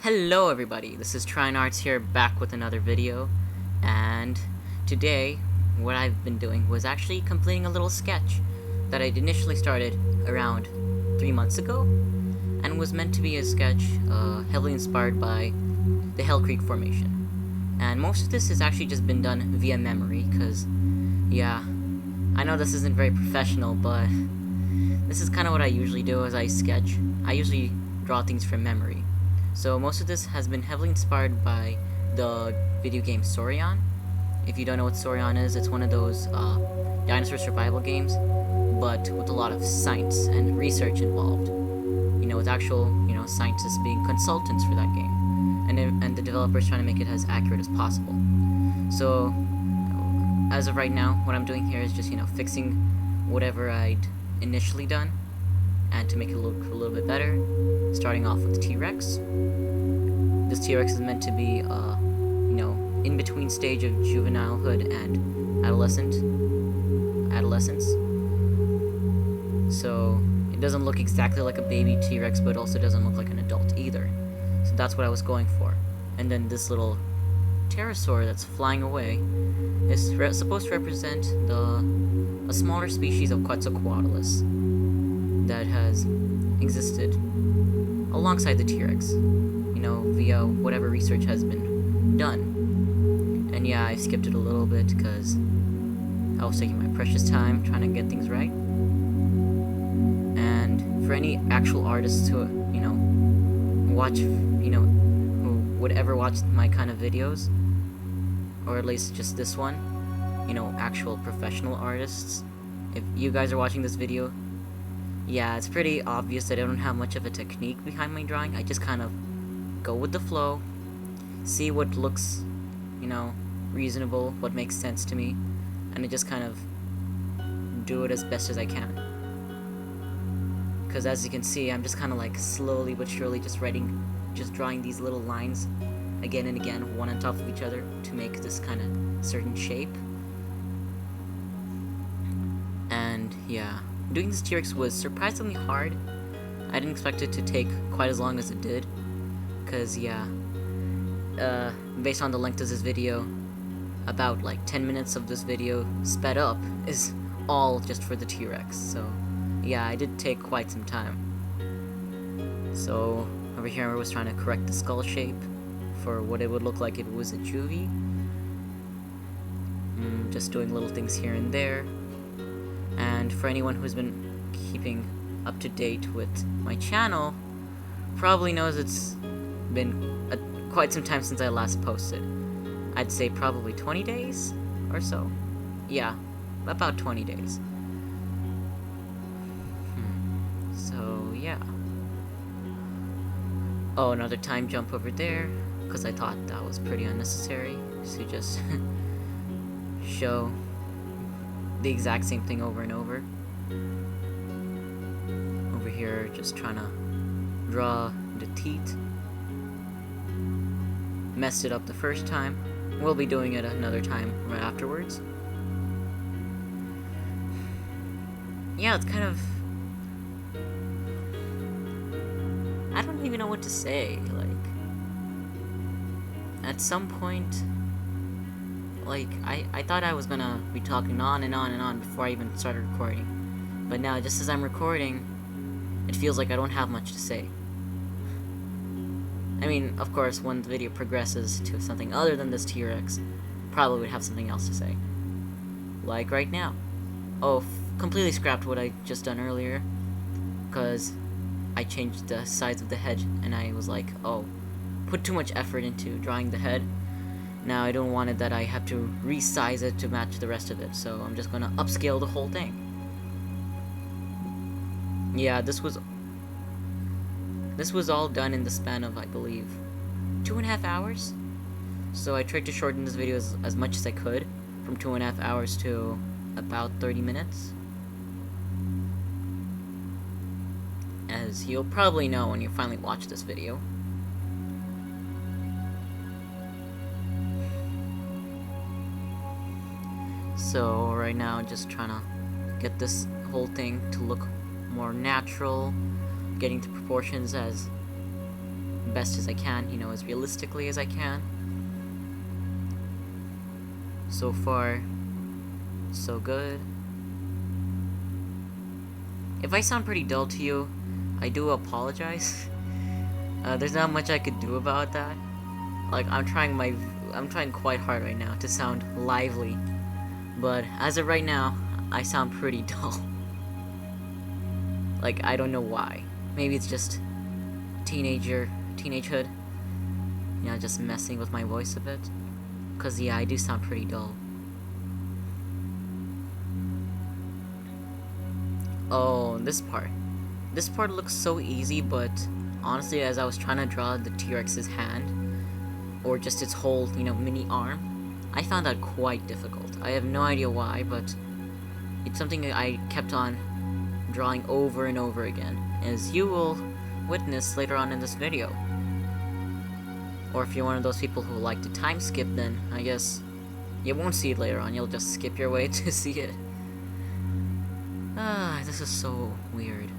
Hello everybody, this is TryingArts here back with another video, and today what I've been doing was actually completing a little sketch that I'd initially started around 3 months ago, and was meant to be a sketch heavily inspired by the Hell Creek Formation. And most of this has actually just been done via memory, because, yeah, I know this isn't very professional, but this is kind of what I usually do as I sketch. I usually draw things from memory. So most of this has been heavily inspired by the video game Saurian. If you don't know what Saurian is, it's one of those dinosaur survival games, but with a lot of science and research involved. You know, with actual, scientists being consultants for that game, and the developers trying to make it as accurate as possible. So, as of right now, what I'm doing here is just, fixing whatever I'd initially done, and to make it look a little bit better, starting off with the T-Rex. This T-Rex is meant to be, in between stage of juvenilehood and adolescence. So it doesn't look exactly like a baby T-Rex, but also doesn't look like an adult either. So that's what I was going for. And then this little pterosaur that's flying away is supposed to represent a smaller species of Quetzalcoatlus that has existed alongside the T-Rex, via whatever research has been done. And yeah, I skipped it a little bit because I was taking my precious time trying to get things right. And for any actual artists who, watch, who would ever watch my kind of videos, or at least just this one, actual professional artists, if you guys are watching this video, yeah, it's pretty obvious that I don't have much of a technique behind my drawing. I just kind of go with the flow, see what looks, reasonable, what makes sense to me, and I just kind of do it as best as I can. Because as you can see, I'm just kind of like slowly but surely just drawing these little lines again and again, one on top of each other, to make this kind of certain shape. And yeah, doing this T-Rex was surprisingly hard. I didn't expect it to take quite as long as it did, because yeah, based on the length of this video, about like 10 minutes of this video sped up is all just for the T-Rex. So yeah, I did take quite some time. So over here I was trying to correct the skull shape for what it would look like if it was a juvie. Just doing little things here and there. And for anyone who's been keeping up to date with my channel, probably knows it's been quite some time since I last posted. I'd say probably 20 days or so. Yeah, about 20 days. So, yeah. Oh, another time jump over there, because I thought that was pretty unnecessary to just show the exact same thing over and over. Over here, just trying to draw the teeth. Messed it up the first time. We'll be doing it another time right afterwards. Yeah, it's kind of... I don't even know what to say. Like, at some point, like, I thought I was gonna be talking on and on and on before I even started recording. But now, just as I'm recording, it feels like I don't have much to say. I mean, of course, when the video progresses to something other than this T-Rex, probably would have something else to say. Like right now. Oh, completely scrapped what I just done earlier, because I changed the size of the head, and I was like, oh, put too much effort into drawing the head. Now I don't want it that I have to resize it to match the rest of it, so I'm just gonna upscale the whole thing. Yeah, this was all done in the span of, I believe, 2.5 hours. So I tried to shorten this video as much as I could, from 2.5 hours to about 30 minutes. As you'll probably know when you finally watch this video. So right now, just trying to get this whole thing to look more natural, getting to proportions as best as I can, you know, as realistically as I can. So far, so good. If I sound pretty dull to you, I do apologize. There's not much I could do about that. Like, I'm trying quite hard right now to sound lively. But as of right now, I sound pretty dull. Like, I don't know why. Maybe it's just teenagehood. You know, just messing with my voice a bit. Cause yeah, I do sound pretty dull. Oh, this part. This part looks so easy, but honestly, as I was trying to draw the T-Rex's hand, or just its whole, you know, mini arm, I found that quite difficult. I have no idea why, but it's something that I kept on drawing over and over again, as you will witness later on in this video. Or if you're one of those people who like to time skip, then I guess you won't see it later on, you'll just skip your way to see it. This is so weird.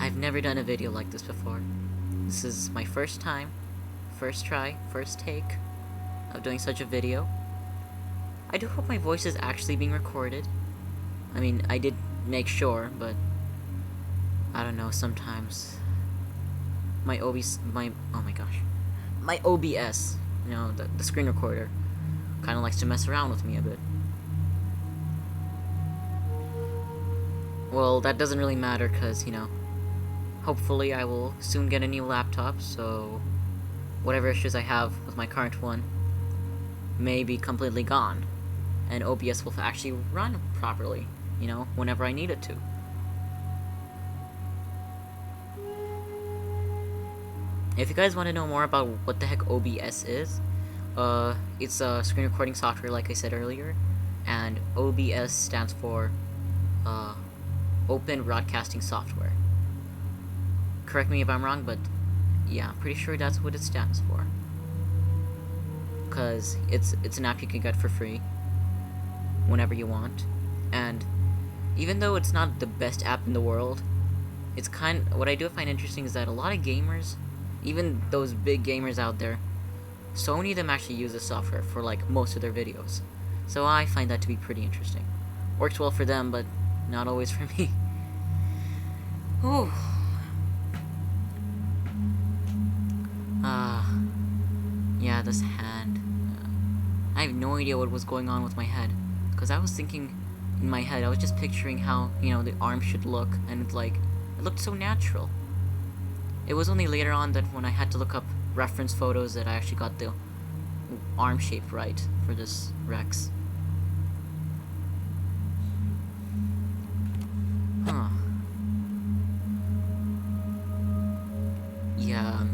I've never done a video like this before. This is my first time, first try, first take of doing such a video. I do hope my voice is actually being recorded. I mean, I did make sure, but I don't know, sometimes my OBS, my OBS, you know, the screen recorder, kind of likes to mess around with me a bit. Well, that doesn't really matter, because, you know, hopefully I will soon get a new laptop, so whatever issues I have with my current one may be completely gone, and OBS will actually run properly, you know, whenever I need it to. If you guys want to know more about what the heck OBS is, it's a screen recording software like I said earlier, and OBS stands for, Open Broadcasting Software. Correct me if I'm wrong, but yeah, I'm pretty sure that's what it stands for. Because it's an app you can get for free whenever you want, and even though it's not the best app in the world, it's what I do find interesting is that a lot of gamers, even those big gamers out there, so many of them actually use this software for like most of their videos. So I find that to be pretty interesting. Works well for them, but not always for me. Whew. Yeah, this hand. I have no idea what was going on with my head. Because I was thinking in my head, I was just picturing how, you know, the arm should look, and it's like, it looked so natural. It was only later on that when I had to look up reference photos that I actually got the arm shape right for this Rex. Huh. Yeah,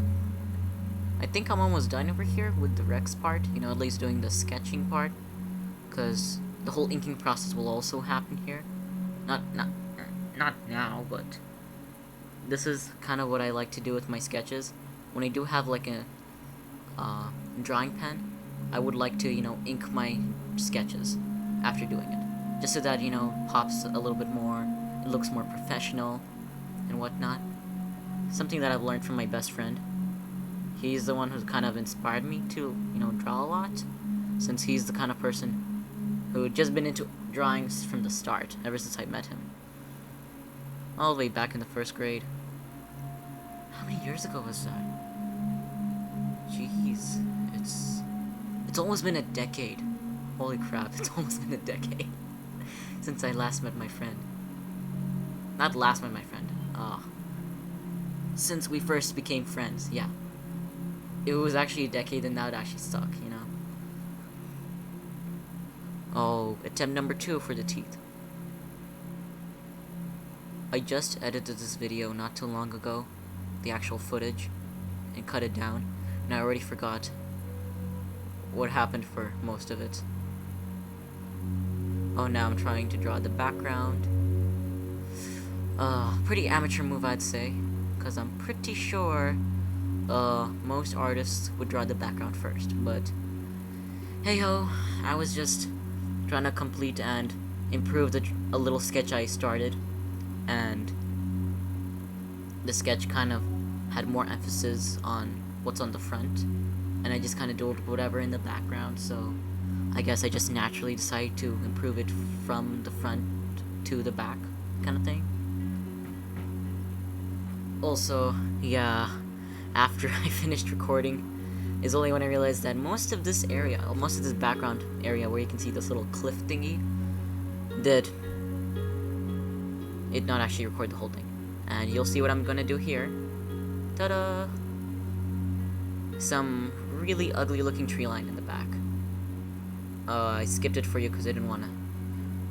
I think I'm almost done over here with the Rex part, you know, at least doing the sketching part, because the whole inking process will also happen here. Not now, but this is kind of what I like to do with my sketches. When I do have like a drawing pen, I would like to, you know, ink my sketches after doing it, just so that, you know, pops a little bit more, it looks more professional and whatnot. Something that I've learned from my best friend. He's the one who's kind of inspired me to, you know, draw a lot, since he's the kind of person who had just been into drawings from the start, ever since I met him. All the way back in the first grade. How many years ago was that? Jeez, it's almost been a decade. Holy crap, it's almost been a decade since I last met my friend. Not last met my friend, since we first became friends, yeah. It was actually a decade, and that actually stuck, you know. Oh, attempt number 2 for the teeth. I just edited this video not too long ago, the actual footage, and cut it down, and I already forgot what happened for most of it. Oh, now I'm trying to draw the background. Pretty amateur move, I'd say, because I'm pretty sure most artists would draw the background first, but hey ho, I was just trying to complete and improve a little sketch I started, and the sketch kind of had more emphasis on what's on the front, and I just kind of doodled whatever in the background, so I guess I just naturally decided to improve it from the front to the back, kind of thing. Also, yeah, after I finished recording is only when I realized that most of this background area where you can see this little cliff thingy, did it not actually record the whole thing. And you'll see what I'm gonna do here. Ta-da! Some really ugly looking tree line in the back. I skipped it for you because I didn't want to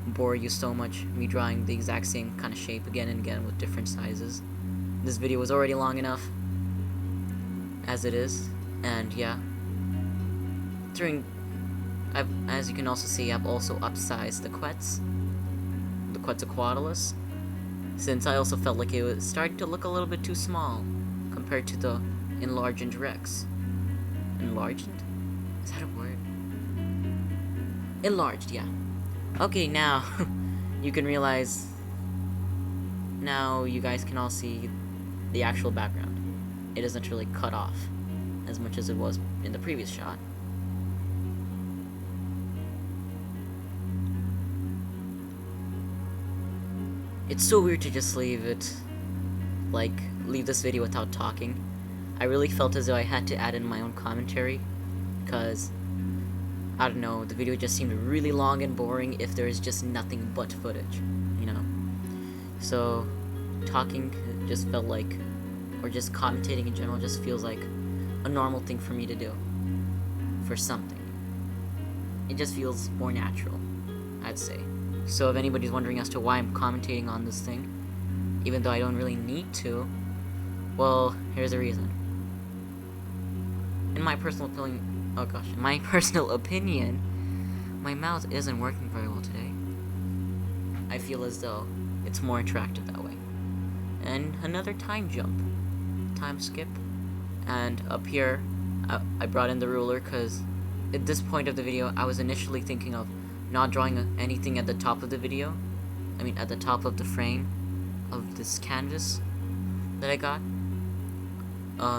bore you so much, me drawing the exact same kind of shape again and again with different sizes. This video was already long enough as it is, and yeah. As you can also see, I've also upsized the Quetzalcoatlus, since I also felt like it was starting to look a little bit too small compared to the enlarged Rex. Enlarged? Is that a word? Enlarged, yeah. Okay, now you can realize. Now you guys can all see the actual background. It isn't really cut off as much as it was in the previous shot. It's so weird to just leave this video without talking. I really felt as though I had to add in my own commentary, because, I don't know, the video just seemed really long and boring if there is just nothing but footage, you know? So, talking just felt like, or just commentating in general just feels like a normal thing for me to do, for something. It just feels more natural, I'd say. So if anybody's wondering as to why I'm commentating on this thing, even though I don't really need to, well, here's the reason. In my personal opinion, my mouth isn't working very well today. I feel as though it's more attractive that way. And another time skip, and up here, I brought in the ruler because at this point of the video, I was initially thinking of not drawing anything at the top of the video. I mean, at the top of the frame of this canvas that I got.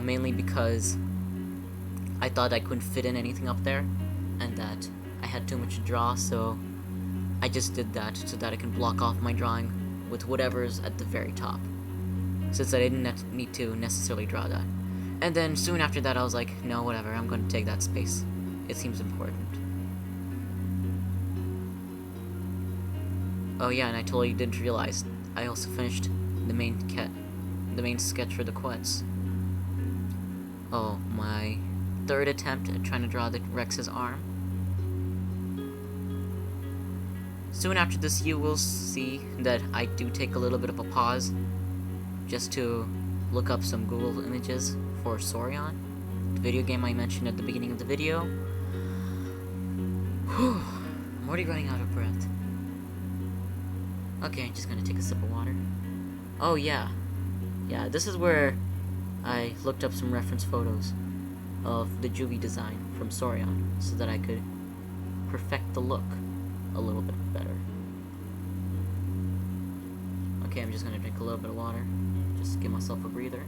Mainly because I thought I couldn't fit in anything up there, and that I had too much to draw, so I just did that so that I can block off my drawing with whatever's at the very top, since I didn't need to necessarily draw that. And then soon after that I was like, no, whatever, I'm going to take that space. It seems important. Oh yeah, and I totally didn't realize I also finished the main sketch for the Quetz. Oh, my third attempt at trying to draw the Rex's arm. Soon after this, you will see that I do take a little bit of a pause just to look up some Google images for Saurian, the video game I mentioned at the beginning of the video. Whew, I'm already running out of breath. Okay, I'm just gonna take a sip of water. Oh yeah. Yeah, this is where I looked up some reference photos of the Juvi design from Saurian so that I could perfect the look a little bit better. Okay, I'm just gonna drink a little bit of water, just to give myself a breather.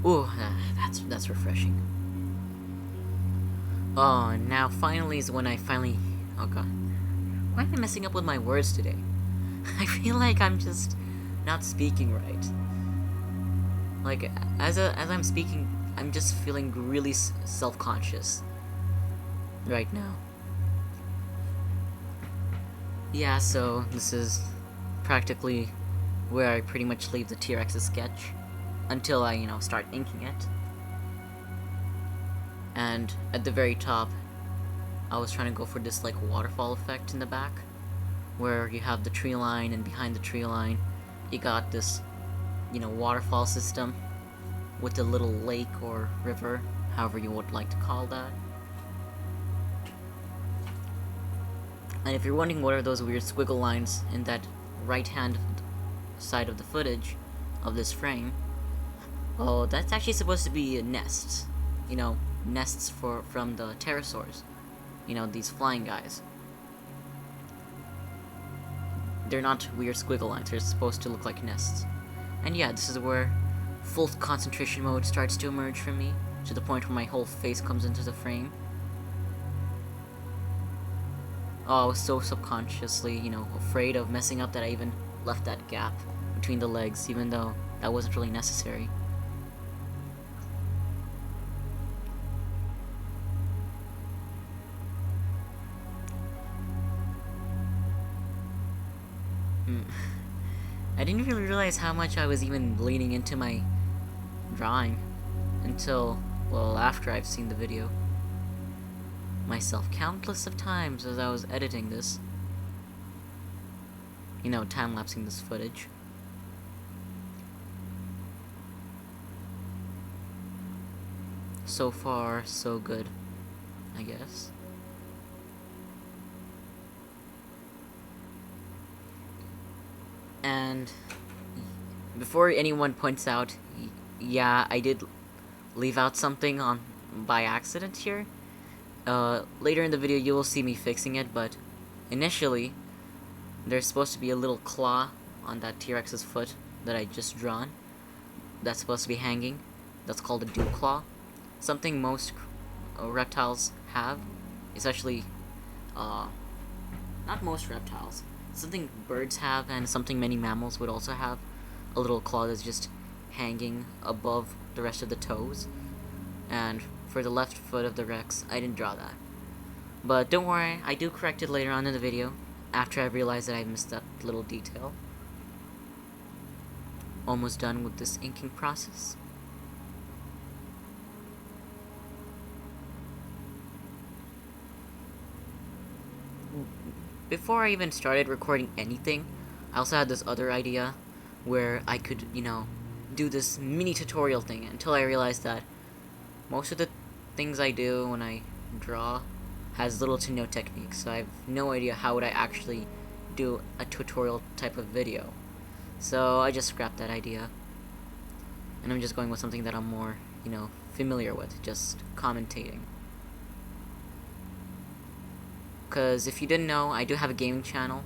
Ooh, that's refreshing. Oh, now finally is when oh god. Why am I messing up with my words today? I feel like I'm just not speaking right. Like, as I'm speaking, I'm just feeling really self-conscious right now. Yeah, so this is practically where I pretty much leave the T-Rex's sketch until I, start inking it. And at the very top, I was trying to go for this, waterfall effect in the back, where you have the tree line, and behind the tree line, you got this, waterfall system with a little lake or river, however you would like to call that. And if you're wondering what are those weird squiggle lines in that right-hand side of the footage of this frame, oh, that's actually supposed to be nests. Nests from the pterosaurs. These flying guys. they're not weird squiggle lines, they're supposed to look like nests. And yeah, this is where full concentration mode starts to emerge for me, to the point where my whole face comes into the frame. Oh, I was so subconsciously, afraid of messing up that I even left that gap between the legs, even though that wasn't really necessary. I didn't really realize how much I was even leaning into my drawing until, well, after I've seen the video myself countless of times as I was editing this. Time-lapsing this footage. So far, so good, I guess. And before anyone points out, yeah, I did leave out something on by accident here. Later in the video you will see me fixing it, but initially there's supposed to be a little claw on that T-Rex's foot that I just drawn. That's supposed to be hanging. That's called a dew claw. Something most reptiles have, especially not most reptiles. Something birds have, and something many mammals would also have. A little claw that's just hanging above the rest of the toes. And for the left foot of the Rex, I didn't draw that. But don't worry, I do correct it later on in the video, after I realize that I missed that little detail. Almost done with this inking process. Before I even started recording anything, I also had this other idea where I could, do this mini tutorial thing until I realized that most of the things I do when I draw has little to no technique, so I have no idea how would I actually do a tutorial type of video. So I just scrapped that idea, and I'm just going with something that I'm more, familiar with, just commentating. Because if you didn't know, I do have a gaming channel.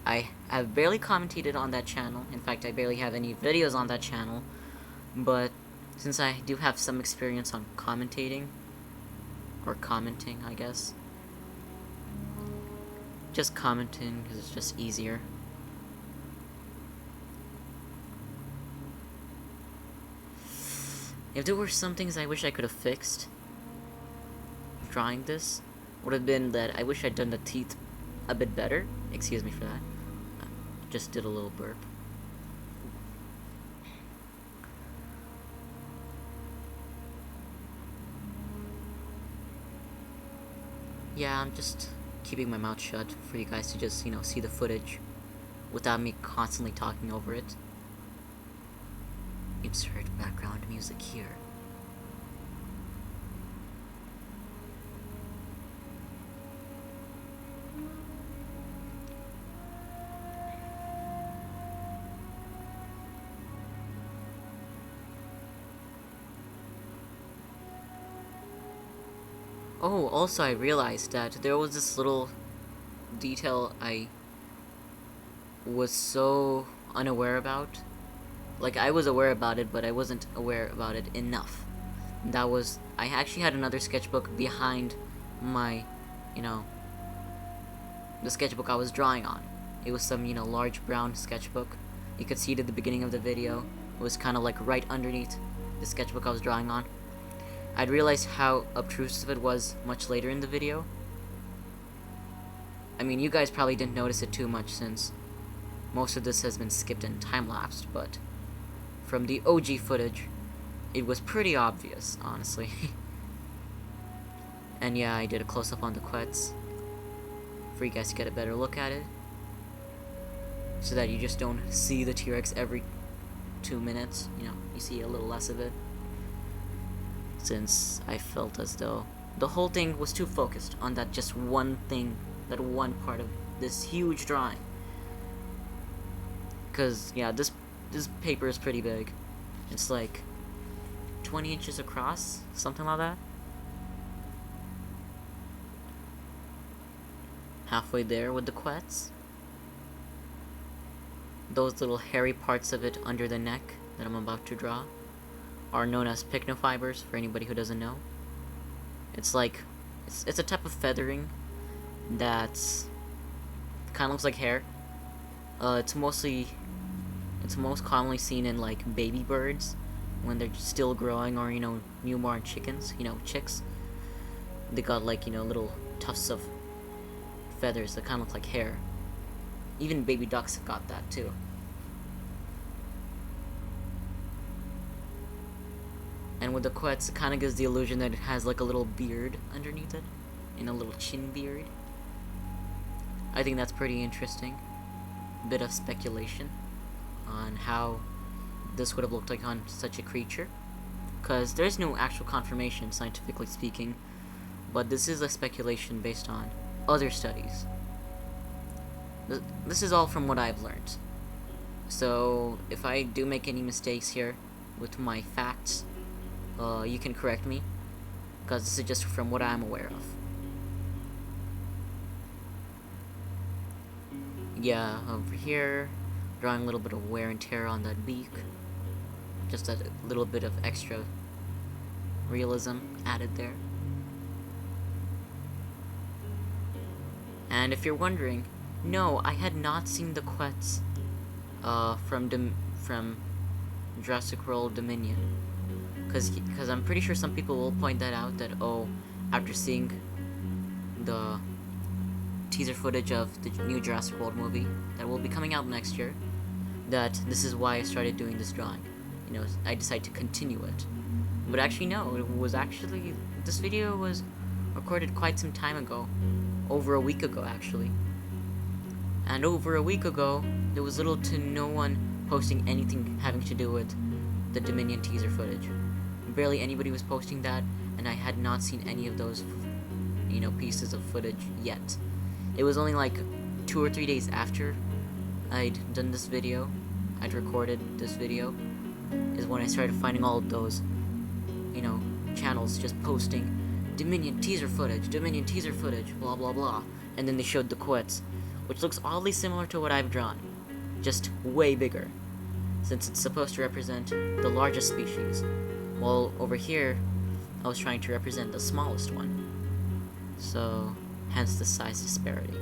I have barely commentated on that channel. In fact, I barely have any videos on that channel. But since I do have some experience on commentating, or commenting, I guess. Just commenting, because it's just easier. If there were some things I wish I could have fixed drawing this, would have been that I wish I'd done the teeth a bit better. Excuse me for that. Just did a little burp. Yeah, I'm just keeping my mouth shut for you guys to just, see the footage without me constantly talking over it. Insert background music here. Oh, also I realized that there was this little detail I was so unaware about. Like, I was aware about it, but I wasn't aware about it enough. That was, I actually had another sketchbook behind my, the sketchbook I was drawing on. It was some, large brown sketchbook. You could see it at the beginning of the video. It was kind of like right underneath the sketchbook I was drawing on. I'd realized how obtrusive it was much later in the video. I mean, you guys probably didn't notice it too much since most of this has been skipped and time-lapsed, but from the OG footage, it was pretty obvious, honestly. And yeah, I did a close-up on the quets for you guys to get a better look at it, so that you just don't see the T-Rex every 2 minutes, you see a little less of it. Since I felt as though the whole thing was too focused on that just one thing, that one part of this huge drawing. Cause yeah, this paper is pretty big. It's like 20 inches across, something like that. Halfway there with the quets. those little hairy parts of it under the neck that I'm about to draw are known as pycnofibers, for anybody who doesn't know. It's like, it's a type of feathering that's kind of looks like hair. It's most commonly seen in like baby birds when they're still growing, or newborn chickens, chicks. They got like little tufts of feathers that kind of look like hair. Even baby ducks have got that too. And with the quets, it kind of gives the illusion that it has like a little beard underneath it, a little chin beard. I think that's pretty interesting. Bit of speculation on how this would have looked like on such a creature, because there's no actual confirmation, scientifically speaking, but this is a speculation based on other studies. This is all from what I've learned. So if I do make any mistakes here with my facts, you can correct me, because this is just from what I'm aware of. Yeah, over here, drawing a little bit of wear and tear on that beak. Just a little bit of extra realism added there. And if you're wondering, no, I had not seen the quets from Jurassic World Dominion. Because I'm pretty sure some people will point that out, that, oh, after seeing the teaser footage of the new Jurassic World movie that will be coming out next year, that this is why I started doing this drawing. I decided to continue it. But actually, no, this video was recorded quite some time ago. Over a week ago, actually. And over a week ago, there was little to no one posting anything having to do with the Dominion teaser footage. Barely anybody was posting that, and I had not seen any of those, pieces of footage yet. It was only like 2 or 3 days after I'd done this video, I'd recorded this video, is when I started finding all of those, channels just posting Dominion teaser footage, blah blah blah, and then they showed the quets, which looks oddly similar to what I've drawn, just way bigger, since it's supposed to represent the largest species, while over here, I was trying to represent the smallest one, so hence the size disparity.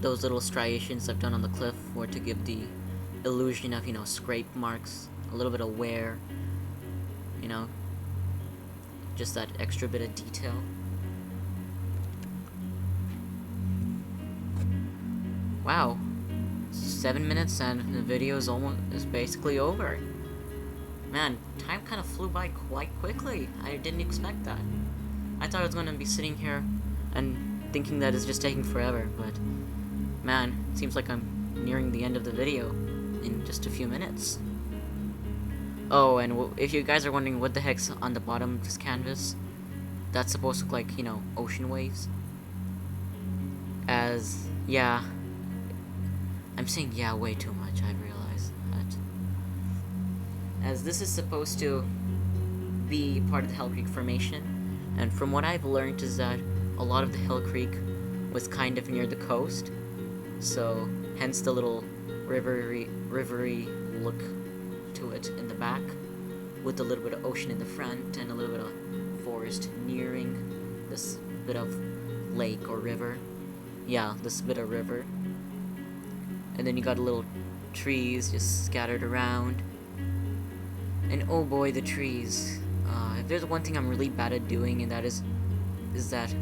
Those little striations I've done on the cliff were to give the illusion of, scrape marks, a little bit of wear, just that extra bit of detail. Wow, 7 minutes and the video is basically over. Man, time kind of flew by quite quickly. I didn't expect that. I thought I was going to be sitting here and thinking that it's just taking forever, but man, it seems like I'm nearing the end of the video in just a few minutes. Oh, and if you guys are wondering what the heck's on the bottom of this canvas, that's supposed to look like, ocean waves. Yeah, I'm saying yeah way too much, I realize that. As this is supposed to be part of the Hell Creek Formation, and from what I've learned is that a lot of the Hell Creek was kind of near the coast, so hence the little rivery look to it in the back, with a little bit of ocean in the front and a little bit of forest nearing this bit of lake or river. Yeah, this bit of river. And then you got little trees just scattered around. And oh boy, the trees. If there's one thing I'm really bad at doing, and that is that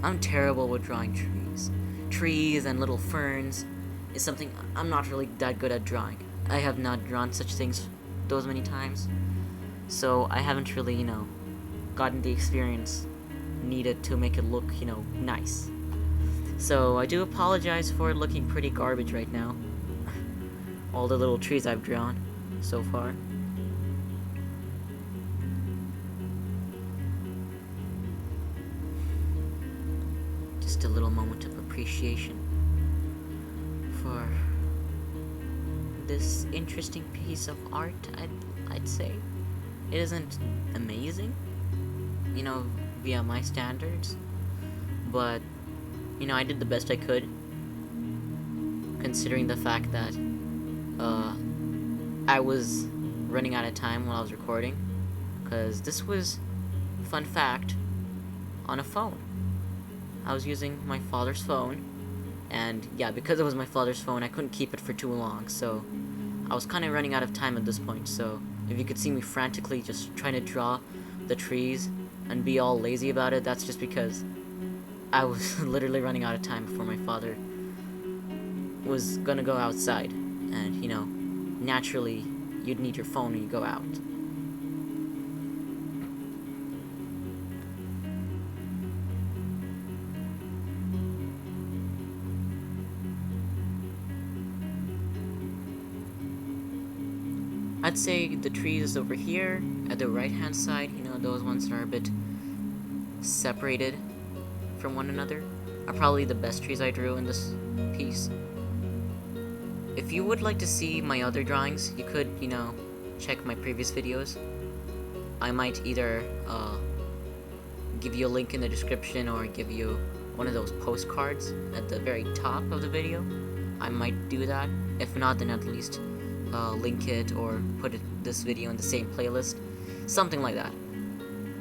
I'm terrible with drawing trees. Trees and little ferns is something I'm not really that good at drawing. I have not drawn such things those many times, so I haven't really, gotten the experience needed to make it look, nice. So I do apologize for it looking pretty garbage right now. All the little trees I've drawn so far. Just a little moment of appreciation for this interesting piece of art, I'd say. It isn't amazing, via my standards, but you know, I did the best I could, considering the fact that I was running out of time while I was recording, because this was, fun fact, on a phone. I was using my father's phone, and yeah, because it was my father's phone, I couldn't keep it for too long, so I was kind of running out of time at this point. So if you could see me frantically just trying to draw the trees and be all lazy about it, that's just because I was literally running out of time before my father was gonna go outside. And, you know, naturally, you'd need your phone when you go out. I'd say the trees over here at the right hand side, you know, those ones that are a bit separated from one another, are probably the best trees I drew in this piece. If you would like to see my other drawings, you could, you know, check my previous videos. I might either give you a link in the description or give you one of those postcards at the very top of the video. I might do that. If not, then at least link it or put this video in the same playlist. Something like that.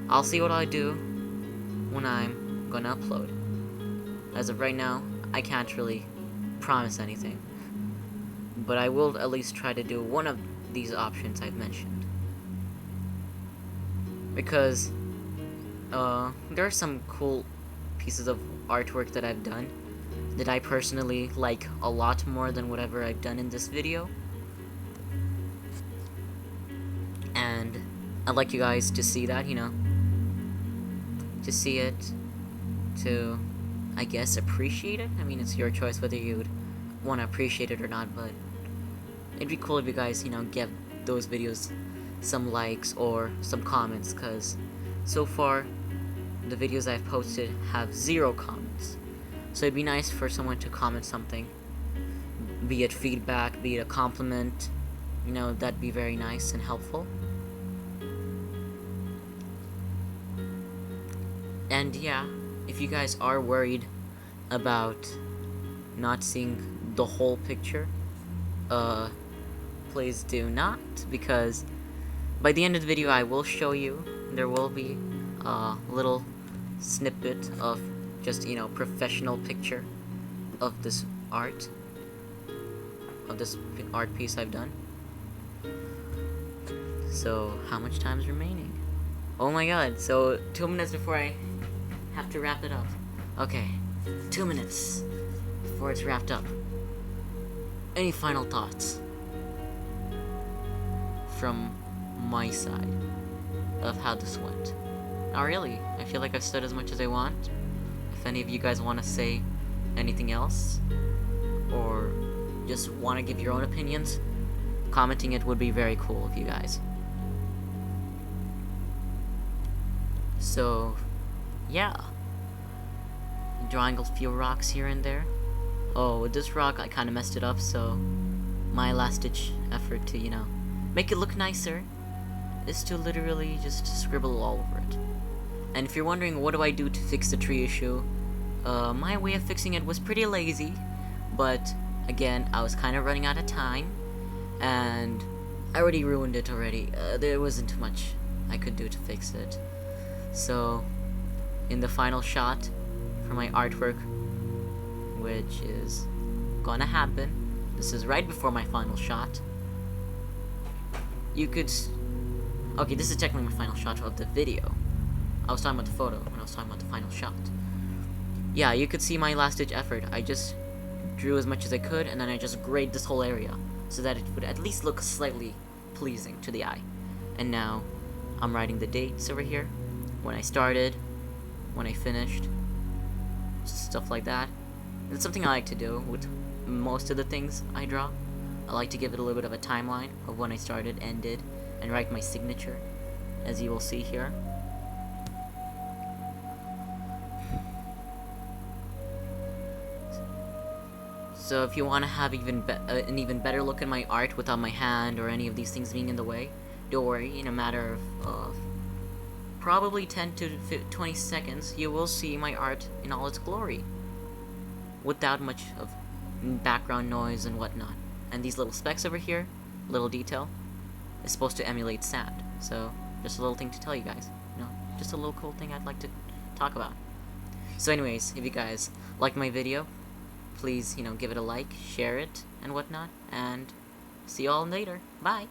I'll see what I do when I'm gonna upload. As of right now, I can't really promise anything. But I will at least try to do one of these options I've mentioned. Because there are some cool pieces of artwork that I've done that I personally like a lot more than whatever I've done in this video. And I'd like you guys to see that, you know. To see it, to, I guess, appreciate it. I mean, it's your choice whether you'd want to appreciate it or not, but it'd be cool if you guys, you know, give those videos some likes or some comments, because so far, the videos I've posted have 0 comments. So it'd be nice for someone to comment something, be it feedback, be it a compliment, you know, that'd be very nice and helpful. And yeah, if you guys are worried about not seeing the whole picture, please do not, because by the end of the video I will show you, there will be a little snippet of just, you know, professional picture of this art, of this art piece I've done. So, how much time is remaining? Oh my god, so 2 minutes before I have to wrap it up. Okay, 2 minutes before it's wrapped up. Any final thoughts from my side of how this went? Not really. I feel like I've said as much as I want. If any of you guys want to say anything else, or just want to give your own opinions, commenting it would be very cool of you guys. So, yeah. Drawing a few rocks here and there. Oh, with this rock, I kind of messed it up, so my last-ditch effort to, you know, make it look nicer is to literally just scribble all over it. And if you're wondering what do I do to fix the tree issue, my way of fixing it was pretty lazy, but again, I was kind of running out of time, and I already ruined it already. There wasn't much I could do to fix it. So, in the final shot for my artwork, which is gonna happen, this is right before my final shot, you could... Okay, this is technically my final shot of the video. I was talking about the photo when I was talking about the final shot. Yeah, you could see my last-ditch effort. I just drew as much as I could, and then I just graded this whole area so that it would at least look slightly pleasing to the eye. And now, I'm writing the dates over here, when I started, when I finished, stuff like that. It's something I like to do with most of the things I draw. I like to give it a little bit of a timeline of when I started, ended, and write my signature, as you will see here. So if you want to have an even better look at my art without my hand or any of these things being in the way, don't worry, in a matter of probably 10 to 20 seconds, you will see my art in all its glory. without much of background noise and whatnot. And these little specks over here, little detail, is supposed to emulate sand. So just a little thing to tell you guys, just a little cool thing I'd like to talk about. So anyways, if you guys liked my video, please, give it a like, share it, and whatnot, and see you all later. Bye!